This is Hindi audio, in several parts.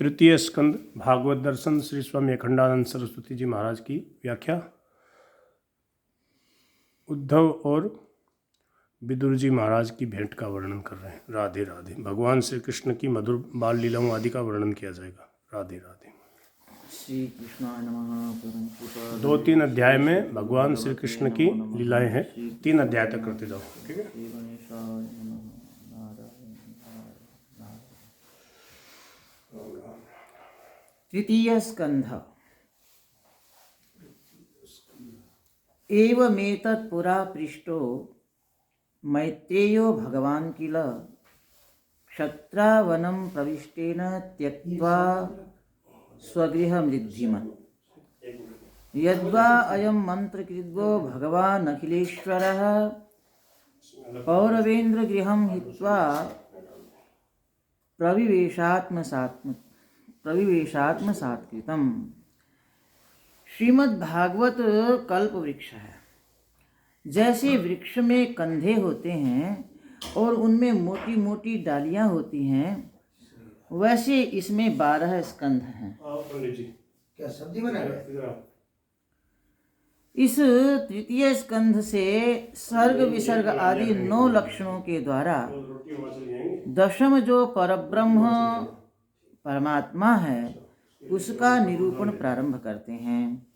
तृतीय स्कंद भागवत दर्शन श्री स्वामी अखंडानंद सरस्वती जी महाराज की व्याख्या। उद्धव और विदुर जी महाराज की भेंट का वर्णन कर रहे हैं। राधे राधे। भगवान श्री कृष्ण की मधुर बाल लीलाओं आदि का वर्णन किया जाएगा। राधे राधे। श्री कृष्णाय नमः। 2-3 अध्याय में भगवान श्री कृष्ण की लीलाएं हैं। 3 अध्याय तक करते जाओ, ठीक है। तृतीय स्कंध। एवमेतत् पुरा पृष्टो मैत्रेयो भगवान् किल क्षत्रावनं प्रविष्टेन त्यक्त्वा स्वगृहमृद्धिमत् यद्वा अयं मन्त्रकृद्वो भगवान् अखिलेश्वरः पौरवेन्द्रगृहं हित्वा प्रविवेशात्मसात्कृतम्। श्रीमद् भागवत कल्प वृक्ष है। जैसे वृक्ष में कंधे होते हैं और उनमें मोटी मोटी डालियां होती हैं, वैसे इसमें 12 स्कंध हैं। क्या सब्जी बना रहे? इस तृतीय स्कंध से सर्ग विसर्ग आदि 9 लक्षणों के द्वारा दशम जो परब्रह्म परमात्मा है उसका निरूपण प्रारंभ करते हैं।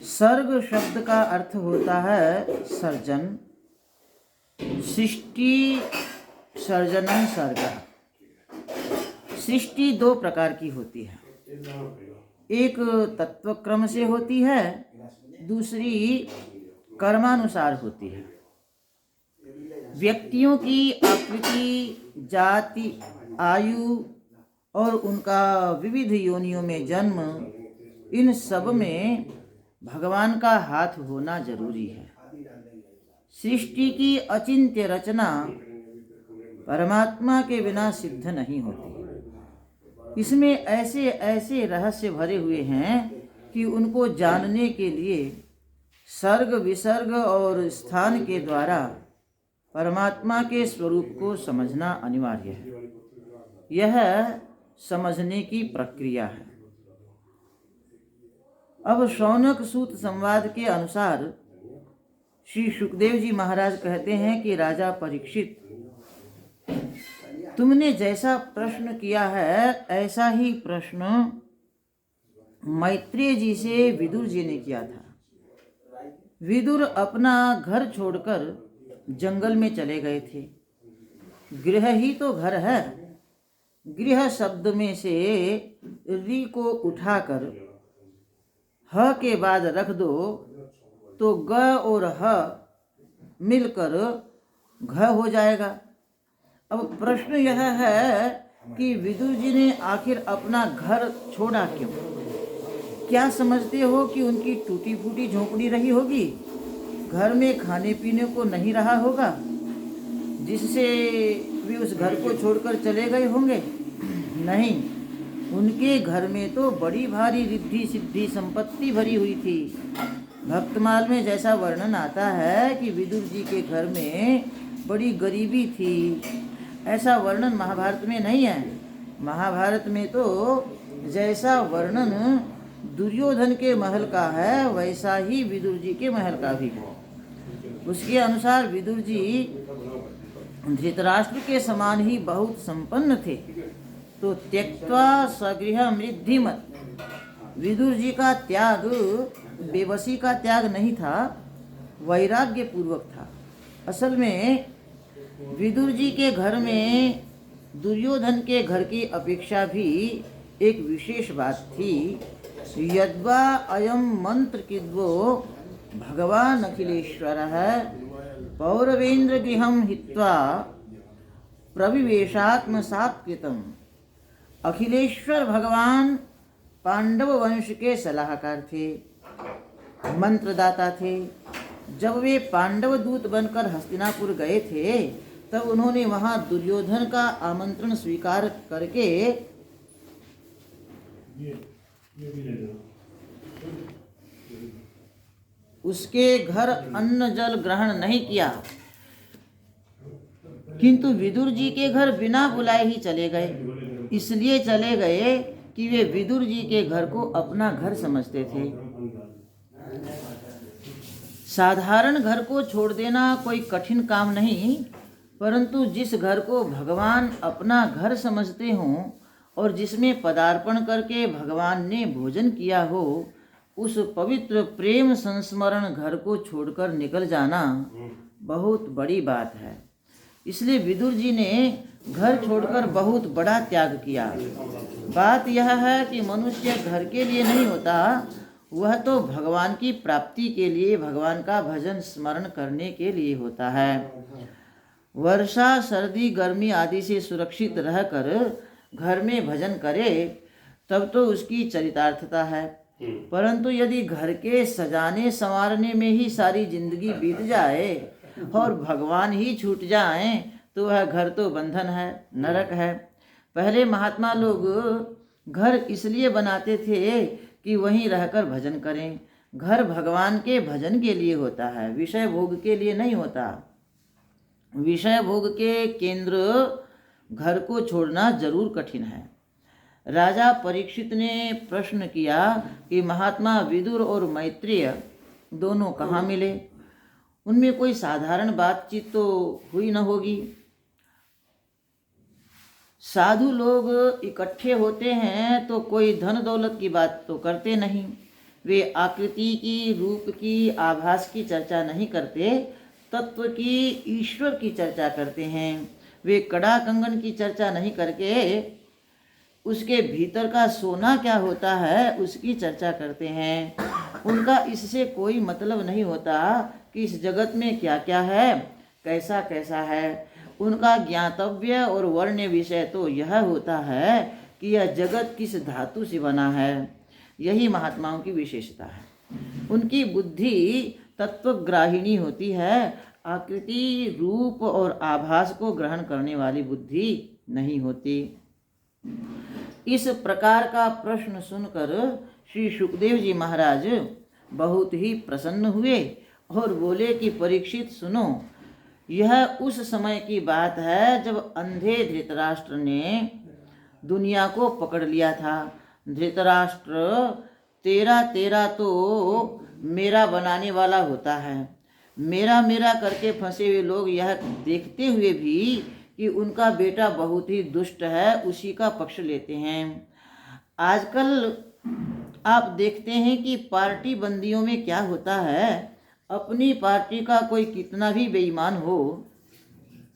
सर्ग शब्द का अर्थ होता है सर्जन, सृष्टि, सर्जनम सर्ग। सृष्टि 2 प्रकार की होती है, एक तत्वक्रम से होती है, दूसरी कर्मानुसार होती है। व्यक्तियों की आकृति, जाति, आयु और उनका विविध योनियों में जन्म, इन सब में भगवान का हाथ होना जरूरी है। सृष्टि की अचिंत्य रचना परमात्मा के बिना सिद्ध नहीं होती। इसमें ऐसे ऐसे रहस्य भरे हुए हैं कि उनको जानने के लिए सर्ग विसर्ग और स्थान के द्वारा परमात्मा के स्वरूप को समझना अनिवार्य है। यह समझने की प्रक्रिया है। अब शौनक सूत संवाद के अनुसार श्री सुखदेव जी महाराज कहते हैं कि राजा परीक्षित, तुमने जैसा प्रश्न किया है ऐसा ही प्रश्न मैत्रेय जी से विदुर जी ने किया था। विदुर अपना घर छोड़कर जंगल में चले गए थे। गृह ही तो घर है। गृह शब्द में से री को उठाकर ह के बाद रख दो तो ग और ह मिलकर घ हो जाएगा। अब प्रश्न यह है कि विदुर जी ने आखिर अपना घर छोड़ा क्यों? क्या समझते हो कि उनकी टूटी फूटी झोंपड़ी रही होगी? घर में खाने पीने को नहीं रहा होगा जिससे वे उस घर को छोड़कर चले गए होंगे? नहीं, उनके घर में तो बड़ी भारी रिद्धि सिद्धि संपत्ति भरी हुई थी। भक्तमाल में जैसा वर्णन आता है कि विदुर जी के घर में बड़ी गरीबी थी, ऐसा वर्णन महाभारत में नहीं है। महाभारत में तो जैसा वर्णन दुर्योधन के महल का है वैसा ही विदुर जी के महल का भी है। उसके अनुसार विदुर जी धृतराष्ट्र के समान ही बहुत संपन्न थे। तो त्यक्त्वा स्वगृह मृद्धिमत्, विदुर जी का त्याग बेबसी का त्याग नहीं था, वैराग्य पूर्वक था। असल में विदुर जी के घर में दुर्योधन के घर की अपेक्षा भी एक विशेष बात थी। यद्वा अयं मन्त्रकृद्वो भगवान् अखिलेश्वरः पौरवेन्द्र गृहं हित्वा प्रविवेशात्मसात्कृतम्। अखिलेश्वर भगवान पांडव वंश के सलाहकार थे, मंत्रदाता थे। जब वे पांडव दूत बनकर हस्तिनापुर गए थे तब उन्होंने वहां दुर्योधन का आमंत्रण स्वीकार करके उसके घर अन्न जल ग्रहण नहीं किया, किंतु विदुर जी के घर बिना बुलाए ही चले गए। इसलिए चले गए कि वे विदुर जी के घर को अपना घर समझते थे। साधारण घर को छोड़ देना कोई कठिन काम नहीं, परंतु जिस घर को भगवान अपना घर समझते हों और जिसमें पदार्पण करके भगवान ने भोजन किया हो, उस पवित्र प्रेम संस्मरण घर को छोड़कर निकल जाना बहुत बड़ी बात है। इसलिए विदुर जी ने घर छोड़कर बहुत बड़ा त्याग किया। बात यह है कि मनुष्य घर के लिए नहीं होता, वह तो भगवान की प्राप्ति के लिए, भगवान का भजन स्मरण करने के लिए होता है। वर्षा, सर्दी, गर्मी आदि से सुरक्षित रहकर घर में भजन करे तब तो उसकी चरितार्थता है, परंतु यदि घर के सजाने संवारने में ही सारी जिंदगी बीत जाए और भगवान ही छूट जाएं तो वह घर तो बंधन है, नरक है। पहले महात्मा लोग घर इसलिए बनाते थे कि वहीं रहकर भजन करें। घर भगवान के भजन के लिए होता है, विषय भोग के लिए नहीं होता। विषय भोग के केंद्र घर को छोड़ना जरूर कठिन है। राजा परीक्षित ने प्रश्न किया कि महात्मा विदुर और मैत्रेय दोनों कहाँ मिले? उनमें कोई साधारण बातचीत तो हुई न होगी। साधु लोग इकट्ठे होते हैं तो कोई धन दौलत की बात तो करते नहीं। वे आकृति की, रूप की, आभास की चर्चा नहीं करते, तत्व की, ईश्वर की चर्चा करते हैं। वे कड़ा कंगन की चर्चा नहीं करके उसके भीतर का सोना क्या होता है उसकी चर्चा करते हैं। उनका इससे कोई मतलब नहीं होता कि इस जगत में क्या क्या है, कैसा कैसा है। उनका ज्ञातव्य और वर्ण्य विषय तो यह होता है कि यह जगत किस धातु से बना है। यही महात्माओं की विशेषता है। उनकी बुद्धि तत्वग्राहिणी होती है, आकृति, रूप और आभास को ग्रहण करने वाली बुद्धि नहीं होती। इस प्रकार का प्रश्न सुनकर श्री सुखदेव जी महाराज बहुत ही प्रसन्न हुए और बोले कि परीक्षित सुनो, यह उस समय की बात है जब अंधे धृतराष्ट्र ने दुनिया को पकड़ लिया था। धृतराष्ट्र तेरा तो मेरा बनाने वाला होता है। मेरा मेरा करके फंसे हुए लोग यह देखते हुए भी कि उनका बेटा बहुत ही दुष्ट है, उसी का पक्ष लेते हैं। आजकल आप देखते हैं कि पार्टी बंदियों में क्या होता है, अपनी पार्टी का कोई कितना भी बेईमान हो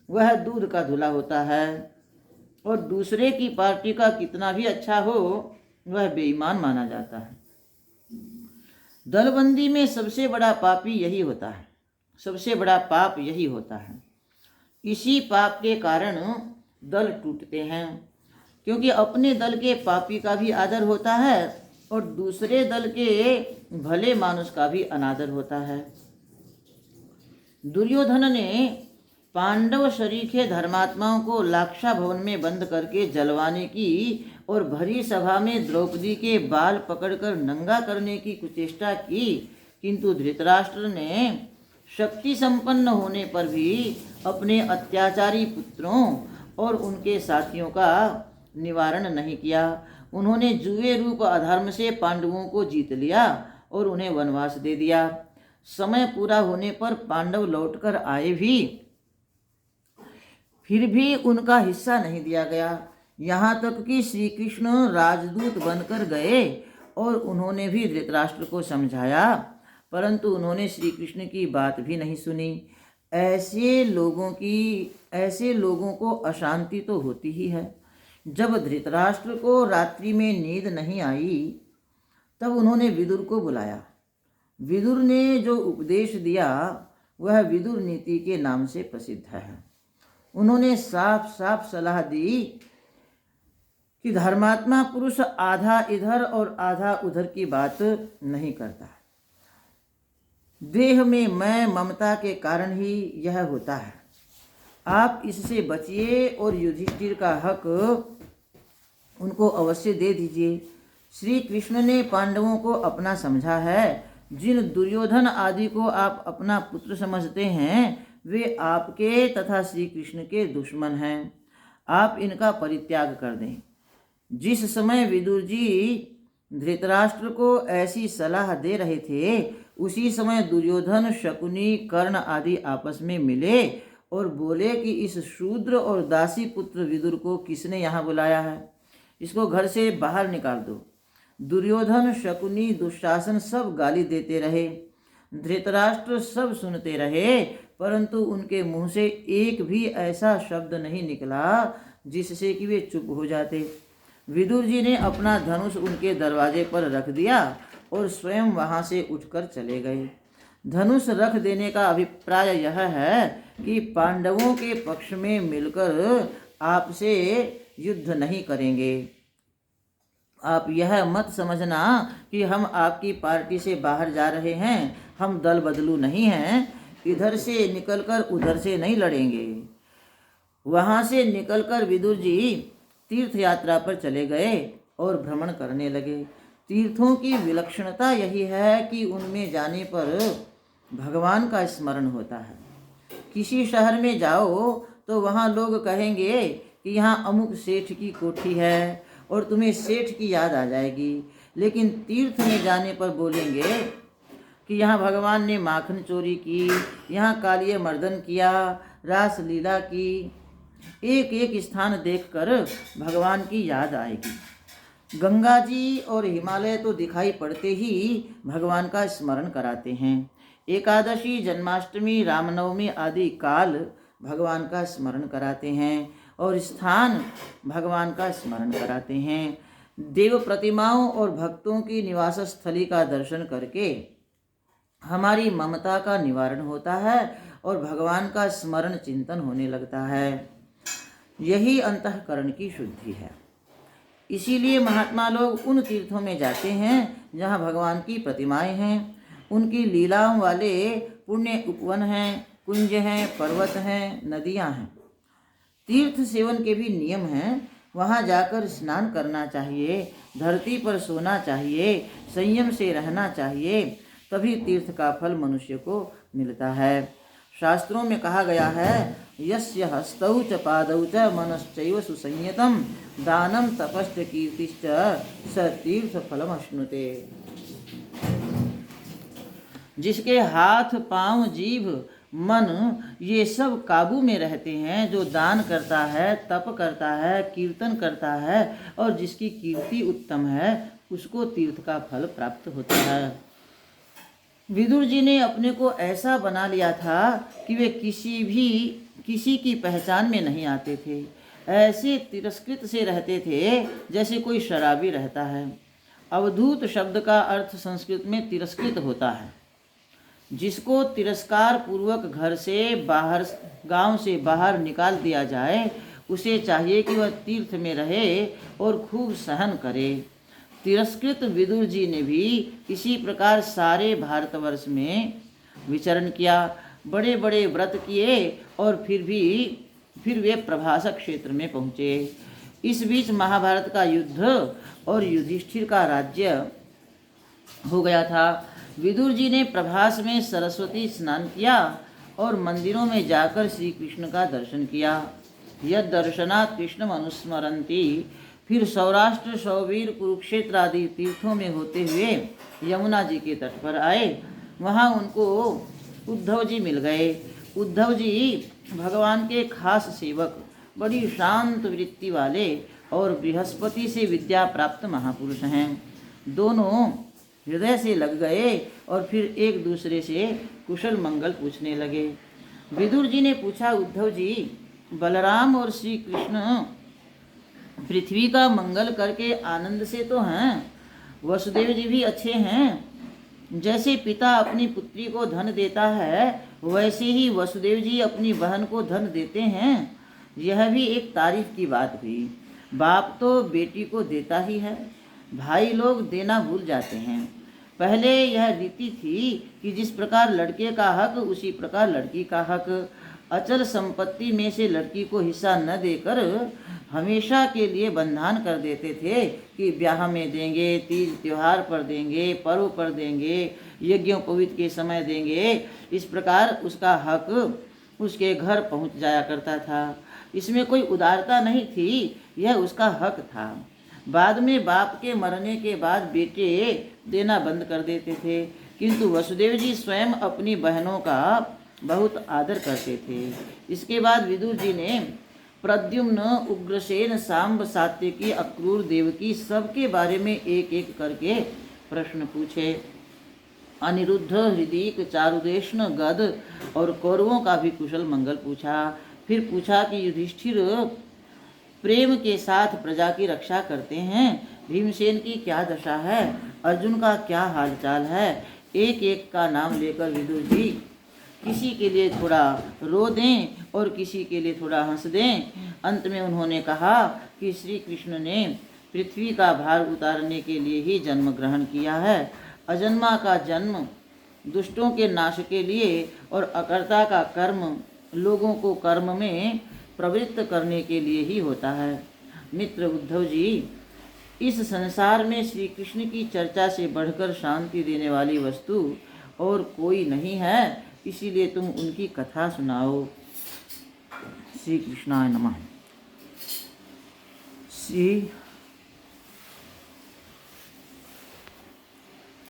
वह दूध का धुला होता है, और दूसरे की पार्टी का कितना भी अच्छा हो वह बेईमान माना जाता है। दलबंदी में सबसे बड़ा पापी यही होता है, सबसे बड़ा पाप यही होता है। इसी पाप के कारण दल टूटते हैं, क्योंकि अपने दल के पापी का भी आदर होता है और दूसरे दल के भले मानुष का भी अनादर होता है। दुर्योधन ने पांडव शरीके धर्मात्माओं को लाक्षा भवन में बंद करके जलवाने की और भरी सभा में द्रौपदी के बाल पकड़कर नंगा करने की कुचेष्टा की, किंतु धृतराष्ट्र ने शक्ति संपन्न होने पर भी अपने अत्याचारी पुत्रों और उनके साथियों का निवारण नहीं किया। उन्होंने जुए रूप अधर्म से पांडवों को जीत लिया और उन्हें वनवास दे दिया। समय पूरा होने पर पांडव लौटकर आए भी, फिर भी उनका हिस्सा नहीं दिया गया। यहाँ तक कि श्री कृष्ण राजदूत बनकर गए और उन्होंने भी धृतराष्ट्र को समझाया, परंतु उन्होंने श्री कृष्ण की बात भी नहीं सुनी। ऐसे लोगों को अशांति तो होती ही है। जब धृतराष्ट्र को रात्रि में नींद नहीं आई तब उन्होंने विदुर को बुलाया। विदुर ने जो उपदेश दिया वह विदुर नीति के नाम से प्रसिद्ध है। उन्होंने साफ साफ सलाह दी कि धर्मात्मा पुरुष आधा इधर और आधा उधर की बात नहीं करता। देह में मैं ममता के कारण ही यह होता है। आप इससे बचिए और युधिष्ठिर का हक उनको अवश्य दे दीजिए। श्री कृष्ण ने पांडवों को अपना समझा है। जिन दुर्योधन आदि को आप अपना पुत्र समझते हैं वे आपके तथा श्री कृष्ण के दुश्मन हैं। आप इनका परित्याग कर दें। जिस समय विदुर जी धृतराष्ट्र को ऐसी सलाह दे रहे थे, उसी समय दुर्योधन, शकुनी, कर्ण आदि आपस में मिले और बोले कि इस शूद्र और दासी पुत्र विदुर को किसने यहाँ बुलाया है, इसको घर से बाहर निकाल दो। दुर्योधन, शकुनी, दुशासन सब गाली देते रहे, धृतराष्ट्र सब सुनते रहे, परंतु उनके मुंह से एक भी ऐसा शब्द नहीं निकला जिससे कि वे चुप हो जाते। विदुर जी ने अपना धनुष उनके दरवाजे पर रख दिया और स्वयं वहां से उठकर चले गए। धनुष रख देने का अभिप्राय यह है कि पांडवों के पक्ष में मिलकर आपसे युद्ध नहीं करेंगे। आप यह मत समझना कि हम आपकी पार्टी से बाहर जा रहे हैं, हम दल बदलू नहीं हैं, इधर से निकलकर उधर से नहीं लड़ेंगे। वहाँ से निकलकर विदुर जी तीर्थ यात्रा पर चले गए और भ्रमण करने लगे। तीर्थों की विलक्षणता यही है कि उनमें जाने पर भगवान का स्मरण होता है। किसी शहर में जाओ तो वहाँ लोग कहेंगे कि यहाँ अमुक सेठ की कोठी है और तुम्हें सेठ की याद आ जाएगी, लेकिन तीर्थ में जाने पर बोलेंगे कि यहाँ भगवान ने माखन चोरी की, यहाँ कालिय मर्दन किया, रास लीला की। एक एक स्थान देखकर भगवान की याद आएगी। गंगा जी और हिमालय तो दिखाई पड़ते ही भगवान का स्मरण कराते हैं। एकादशी, जन्माष्टमी, रामनवमी आदि काल भगवान का स्मरण कराते हैं और स्थान भगवान का स्मरण कराते हैं। देव प्रतिमाओं और भक्तों की निवास स्थली का दर्शन करके हमारी ममता का निवारण होता है और भगवान का स्मरण चिंतन होने लगता है। यही अंतःकरण की शुद्धि है। इसीलिए महात्मा लोग उन तीर्थों में जाते हैं जहाँ भगवान की प्रतिमाएं हैं, उनकी लीलाओं वाले पुण्य उपवन हैं, कुंज हैं, पर्वत हैं, नदियाँ हैं। तीर्थ सेवन के भी नियम हैं। वहाँ जाकर स्नान करना चाहिए, धरती पर सोना चाहिए, संयम से रहना चाहिए, तभी तीर्थ का फल मनुष्य को मिलता है। शास्त्रों में कहा गया है, यस्य हस्तौ च पादौ च मनश्चैव सुसंयतम दानम तपश्च कीर्तिश्च स तीर्थ फलमश्नुते। जिसके हाथ, पांव, जीभ, मन ये सब काबू में रहते हैं, जो दान करता है, तप करता है, कीर्तन करता है और जिसकी कीर्ति उत्तम है, उसको तीर्थ का फल प्राप्त होता है। विदुर जी ने अपने को ऐसा बना लिया था कि वे किसी की पहचान में नहीं आते थे। ऐसे तिरस्कृत से रहते थे जैसे कोई शराबी रहता है। अवधूत शब्द का अर्थ संस्कृत में तिरस्कृत होता है। जिसको तिरस्कार पूर्वक घर से बाहर, गांव से बाहर निकाल दिया जाए, उसे चाहिए कि वह तीर्थ में रहे और खूब सहन करे। तिरस्कृत विदुर जी ने भी इसी प्रकार सारे भारतवर्ष में विचरण किया, बड़े बड़े व्रत किए और फिर वे प्रभास क्षेत्र में पहुँचे। इस बीच महाभारत का युद्ध और युधिष्ठिर का राज्य हो गया था। विदुर जी ने प्रभास में सरस्वती स्नान किया और मंदिरों में जाकर श्री कृष्ण का दर्शन किया। यद दर्शनात् कृष्ण अनुस्मरन्ति। फिर सौराष्ट्र, सौवीर, कुरुक्षेत्र आदि तीर्थों में होते हुए यमुना जी के तट पर आए। वहाँ उनको उद्धव जी मिल गए। उद्धव जी भगवान के खास सेवक, बड़ी शांत वृत्ति वाले और बृहस्पति से विद्या प्राप्त महापुरुष हैं। दोनों हृदय से लग गए और फिर एक दूसरे से कुशल मंगल पूछने लगे। विदुर जी ने पूछा, उद्धव जी, बलराम और श्री कृष्ण पृथ्वी का मंगल करके आनंद से तो हैं, वसुदेव जी भी अच्छे हैं। जैसे पिता अपनी पुत्री को धन देता है, वैसे ही वसुदेव जी अपनी बहन को धन देते हैं। यह भी एक तारीफ की बात हुई। बाप तो बेटी को देता ही है, भाई लोग देना भूल जाते हैं। पहले यह रीति थी कि जिस प्रकार लड़के का हक, उसी प्रकार लड़की का हक। अचल संपत्ति में से लड़की को हिस्सा न देकर हमेशा के लिए बंधन कर देते थे कि ब्याह में देंगे, तीज त्योहार पर देंगे, पर्व पर देंगे, यज्ञोपवीत के समय देंगे। इस प्रकार उसका हक उसके घर पहुंच जाया करता था। इसमें कोई उदारता नहीं थी, यह उसका हक था। बाद में बाप के मरने के बाद बेटे देना बंद कर देते थे, किंतु वसुदेव जी स्वयं अपनी बहनों का बहुत आदर करते थे। इसके बाद विदुर जी ने प्रद्युम्न, उग्रसेन, सांब, सात्यकी, अक्रूर, देवकी सबके बारे में एक एक करके प्रश्न पूछे। अनिरुद्ध, हृदीक, चारुदेशन, गद और कौरवों का भी कुशल मंगल पूछा। फिर पूछा कि युधिष्ठिर प्रेम के साथ प्रजा की रक्षा करते हैं, भीमसेन की क्या दशा है, अर्जुन का क्या हालचाल है। एक एक का नाम लेकर विदुर जी किसी के लिए थोड़ा रो दें और किसी के लिए थोड़ा हंस दें। अंत में उन्होंने कहा कि श्री कृष्ण ने पृथ्वी का भार उतारने के लिए ही जन्म ग्रहण किया है। अजन्मा का जन्म दुष्टों के नाश के लिए और अकर्ता का कर्म लोगों को कर्म में प्रवृत्त करने के लिए ही होता है। मित्र उद्धव जी, इस संसार में श्री कृष्ण की चर्चा से बढ़कर शांति देने वाली वस्तु और कोई नहीं है, इसीलिए तुम उनकी कथा सुनाओ। श्री कृष्णाय नमः। श्री